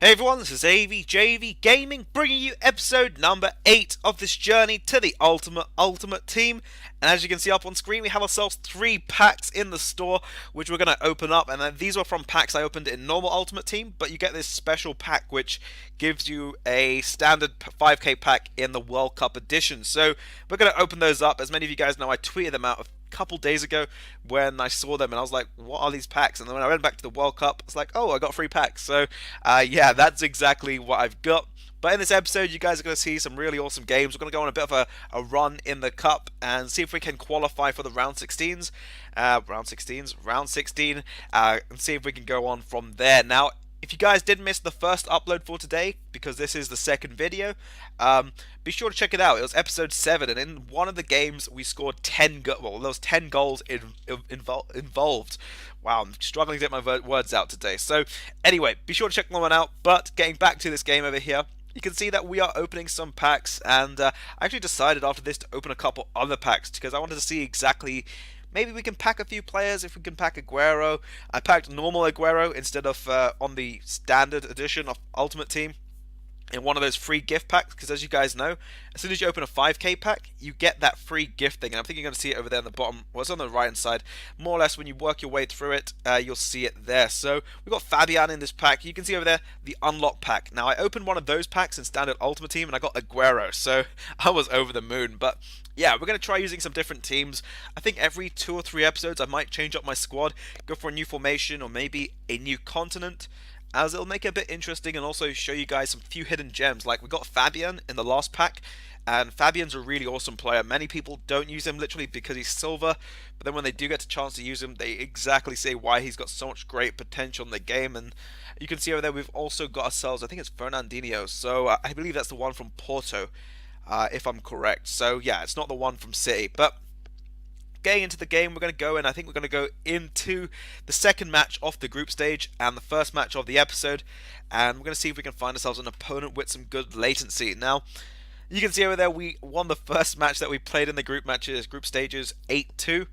Hey everyone, this is AVJVGaming bringing you episode number 8 of this journey to the Ultimate Team. And as you can see up on screen, we have ourselves 3 packs in the store, which we're going to open up. And then these were from packs I opened in normal Ultimate Team, but you get this special pack which gives you a standard 5k pack in the World Cup edition. So we're going to open those up. As many of you guys know, I tweeted them out couple days ago when I saw them and I was like, what are these packs? And then when I went back to the World Cup, it's like, oh, I got 3 packs. So yeah, that's exactly what I've got. But in this episode, you guys are going to see some really awesome games. We're going to go on a bit of a run in the Cup and see if we can qualify for the round 16s. Round 16, and see if we can go on from there. Now, if you guys did miss the first upload for today, because this is the second video, be sure to check it out. It was episode 7, and in one of the games we scored 10 goals. Well, there was 10 goals involved. Wow, I'm struggling to get my words out today. So anyway, be sure to check that one out. But getting back to this game over here, you can see that we are opening some packs, and I actually decided after this to open a couple other packs because I wanted to see exactly. Maybe we can pack a few players if we can pack Aguero. I packed normal Aguero instead of on the standard edition of Ultimate Team in one of those free gift packs, because as you guys know, as soon as you open a 5k pack, you get that free gift thing, and I think you're going to see it over there on the bottom. Well, it's on the right hand side. More or less, when you work your way through it, you'll see it there. So we've got Fabian in this pack. You can see over there the unlock pack. Now, I opened one of those packs in standard Ultimate Team, and I got Aguero, so I was over the moon. But yeah, we're going to try using some different teams. I think every 2 or 3 episodes, I might change up my squad, go for a new formation, or maybe a new continent, as it'll make it a bit interesting and also show you guys some few hidden gems. Like we got Fabian in the last pack, and Fabian's a really awesome player. Many people don't use him literally because he's silver, but then when they do get a chance to use him, they exactly say why he's got so much great potential in the game. And you can see over there we've also got ourselves, I think it's Fernandinho, so I believe that's the one from Porto, if I'm correct. So yeah, it's not the one from City, but getting into the game, we're going to go in. I think we're going to go into the second match of the group stage and the first match of the episode, and we're going to see if we can find ourselves an opponent with some good latency. Now, you can see over there we won the first match that we played in the group stages 8-2.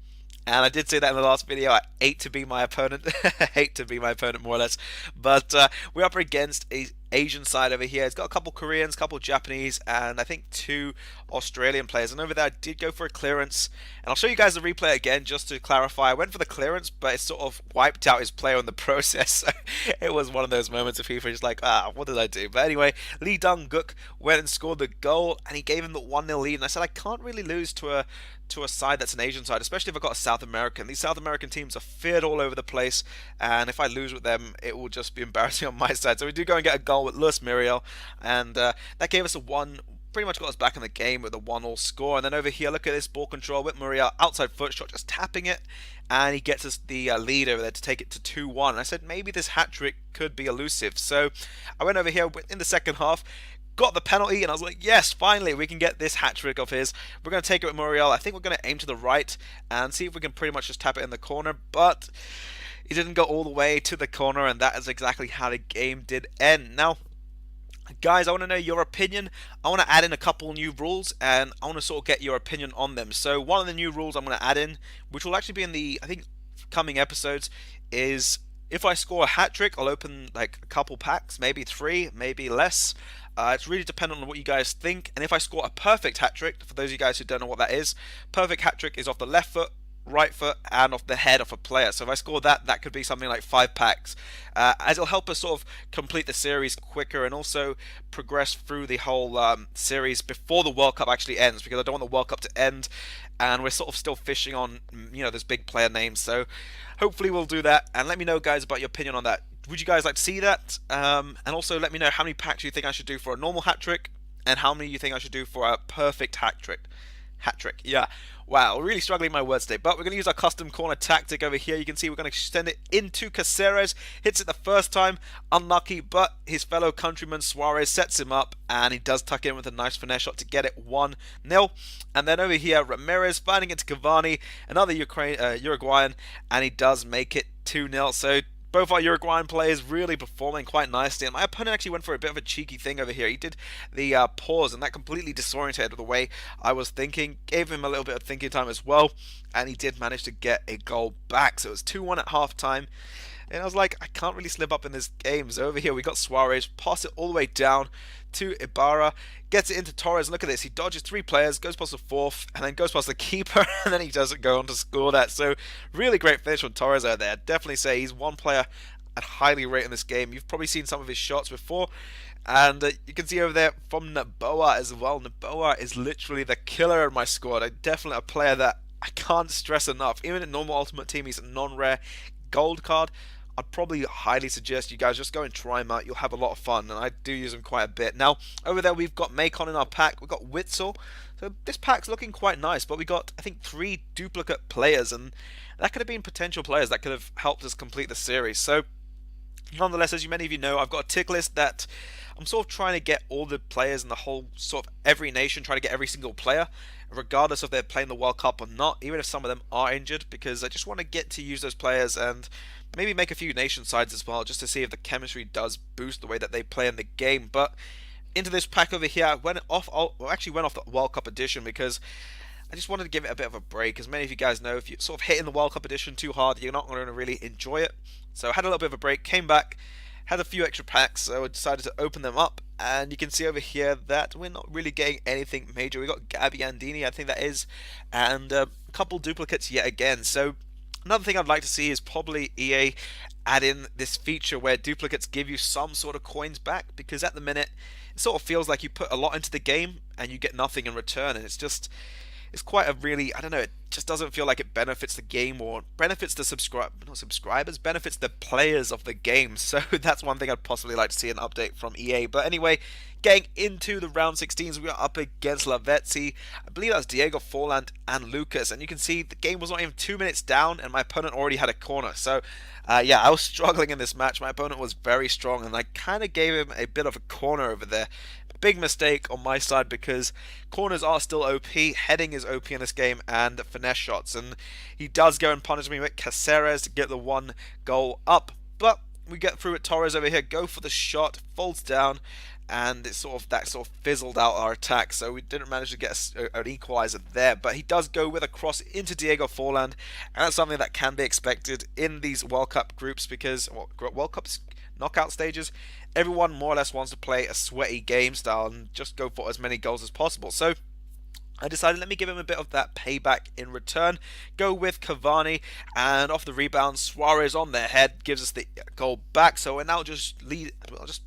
And I did say that in the last video, I hate to be my opponent, hate to be my opponent more or less, but we're up against a Asian side over here. It's got a couple Koreans, a couple Japanese, and I think 2 Australian players. And over there I did go for a clearance, and I'll show you guys the replay again just to clarify. I went for the clearance, but it sort of wiped out his player in the process. So it was one of those moments of FIFA just like, what did I do? But anyway, Lee Dong-guk went and scored the goal, and he gave him the 1-0 lead, and I said I can't really lose to a side that's an Asian side, especially if I've got a South American. These South American teams are feared all over the place, and if I lose with them, it will just be embarrassing on my side. So we do go and get a goal with Luis Muriel, and that gave us a 1, pretty much got us back in the game with a 1-1 score. And then over here, look at this ball control with Muriel, outside foot shot, just tapping it, and he gets us the lead over there to take it to 2-1. And I said maybe this hat-trick could be elusive. So I went over here in the second half, got the penalty, and I was like, yes, finally we can get this hat-trick of his. We're going to take it with Muriel. I think we're going to aim to the right and see if we can pretty much just tap it in the corner, but he didn't go all the way to the corner, and that is exactly how the game did end. Now, guys, I want to know your opinion. I want to add in a couple new rules, and I want to sort of get your opinion on them. So one of the new rules I'm going to add in, which will actually be in the, I think, coming episodes, is if I score a hat-trick, I'll open like a couple packs, maybe 3, maybe less. It's really dependent on what you guys think. And if I score a perfect hat-trick, for those of you guys who don't know what that is, perfect hat-trick is off the left foot, right foot, and off the head of a player. So if I score that, that could be something like 5 packs, as it'll help us sort of complete the series quicker and also progress through the whole series before the World Cup actually ends, because I don't want the World Cup to end and we're sort of still fishing on, you know, those big player names. So hopefully we'll do that, and let me know, guys, about your opinion on that. Would you guys like to see that? And also let me know how many packs you think I should do for a normal hat-trick and how many you think I should do for a perfect hat-trick. Hat-trick, yeah. Wow, really struggling with my words today. But we're going to use our custom corner tactic over here. You can see we're going to extend it into Caceres. Hits it the first time, unlucky, but his fellow countryman Suarez sets him up, and he does tuck in with a nice finesse shot to get it 1-0. And then over here, Ramirez finding it to Cavani, another Uruguayan, and he does make it 2-0. So both our Uruguayan players really performing quite nicely, and my opponent actually went for a bit of a cheeky thing over here. He did the pause, and that completely disorientated the way I was thinking, gave him a little bit of thinking time as well, and he did manage to get a goal back. So it was 2-1 at half time. And I was like, I can't really slip up in this game. So over here we got Suarez, pass it all the way down to Ibarra, gets it into Torres. Look at this, he dodges 3 players, goes past the 4th, and then goes past the keeper, and then he doesn't go on to score that. So really great finish from Torres out there. Definitely say he's one player I'd highly rate in this game. You've probably seen some of his shots before, and you can see over there from Noboa as well. Noboa is literally the killer in my squad. Definitely a player that I can't stress enough. Even in normal Ultimate Team, he's a non-rare gold card. I'd probably highly suggest you guys just go and try him out. You'll have a lot of fun, and I do use him quite a bit. Now, over there we've got Macon in our pack. We've got Witzel. So this pack's looking quite nice, but we got, I think, 3 duplicate players, and that could have been potential players that could have helped us complete the series. So, nonetheless, as many of you know, I've got a tick list that I'm sort of trying to get all the players in the whole, sort of every nation, trying to get every single player, regardless if they're playing the World Cup or not, even if some of them are injured, because I just want to get to use those players and maybe make a few nation sides as well, just to see if the chemistry does boost the way that they play in the game. But into this pack over here, I went off the World Cup edition because I just wanted to give it a bit of a break. As many of you guys know, if you sort of hit in the World Cup edition too hard, you're not going to really enjoy it. So I had a little bit of a break, came back, had a few extra packs, so I decided to open them up. And you can see over here that we're not really getting anything major. We got Gabbiadini, I think that is, and a couple duplicates yet again. So another thing I'd like to see is probably EA add in this feature where duplicates give you some sort of coins back, because at the minute it sort of feels like you put a lot into the game and you get nothing in return, and it's quite a really, I don't know, it just doesn't feel like it benefits the game or benefits the subscribers, benefits the players of the game. So that's one thing I'd possibly like to see an update from EA. But anyway, getting into the round 16s, we are up against Lavezzi. I believe that's Diego Forlan and Lucas, and you can see the game was not even 2 minutes down and my opponent already had a corner. So yeah, I was struggling in this match. My opponent was very strong, and I kind of gave him a bit of a corner over there. Big mistake on my side, because corners are still OP, heading is OP in this game, and finesse shots. And he does go and punish me with Caceres to get the 1 goal up. But we get through it. Torres over here, go for the shot, folds down, and that sort of fizzled out our attack, so we didn't manage to get an equalizer there. But he does go with a cross into Diego Forlan, and that's something that can be expected in these World Cup groups, because World Cup's knockout stages, everyone more or less wants to play a sweaty game style and just go for as many goals as possible. So I decided, let me give him a bit of that payback in return. Go with Cavani, and off the rebound, Suarez on their head gives us the goal back. So we're now just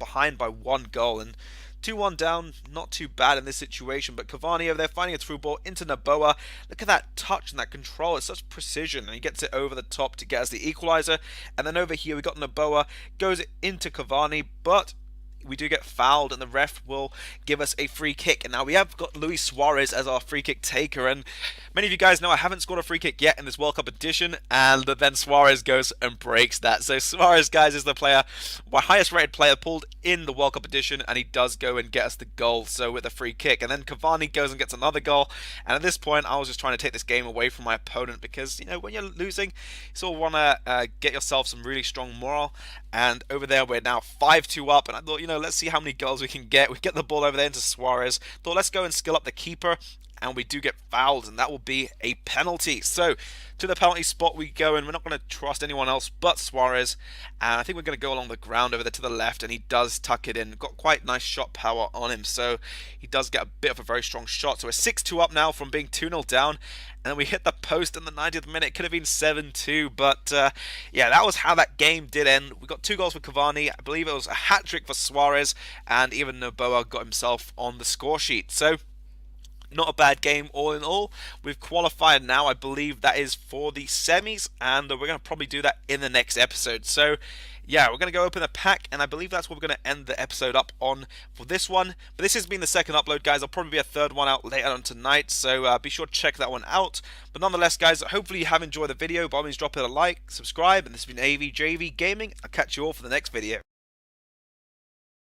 behind by 1 goal, and 2-1 down, not too bad in this situation. But Cavani over there finding a through ball into Noboa. Look at that touch and that control, it's such precision, and he gets it over the top to get us the equalizer. And then over here we got Noboa, goes into Cavani, but we do get fouled, and the ref will give us a free kick. And now we have got Luis Suarez as our free kick taker, and many of you guys know I haven't scored a free kick yet in this World Cup edition, and then Suarez goes and breaks that. So Suarez, guys, is the player, my highest rated player pulled in the World Cup edition, and he does go and get us the goal, so with a free kick. And then Cavani goes and gets another goal, and at this point I was just trying to take this game away from my opponent, because, you know, when you're losing, you sort of want to get yourself some really strong morale. And over there we're now 5-2 up, and I thought, you know, let's see how many goals we can get. We get the ball over there into Suarez. Thought, let's go and skill up the keeper, and we do get fouled, and that will be a penalty. So to the penalty spot we go, and we're not going to trust anyone else but Suarez, and I think we're going to go along the ground over there to the left, and he does tuck it in. Got quite nice shot power on him, so he does get a bit of a very strong shot. So we're 6-2 up now from being 2-0 down, and then we hit the post in the 90th minute. It could have been 7-2, but yeah, that was how that game did end. We got 2 goals for Cavani. I believe it was a hat-trick for Suarez, and even Noboa got himself on the score sheet. So not a bad game all in all. We've qualified now. I believe that is for the semis, and we're going to probably do that in the next episode. So yeah, we're going to go open the pack, and I believe that's what we're going to end the episode up on for this one. But this has been the second upload, guys. There'll probably be a third one out later on tonight, so be sure to check that one out. But nonetheless, guys, hopefully you have enjoyed the video. By all means, drop it a like, subscribe, and this has been AVJVGaming. I'll catch you all for the next video.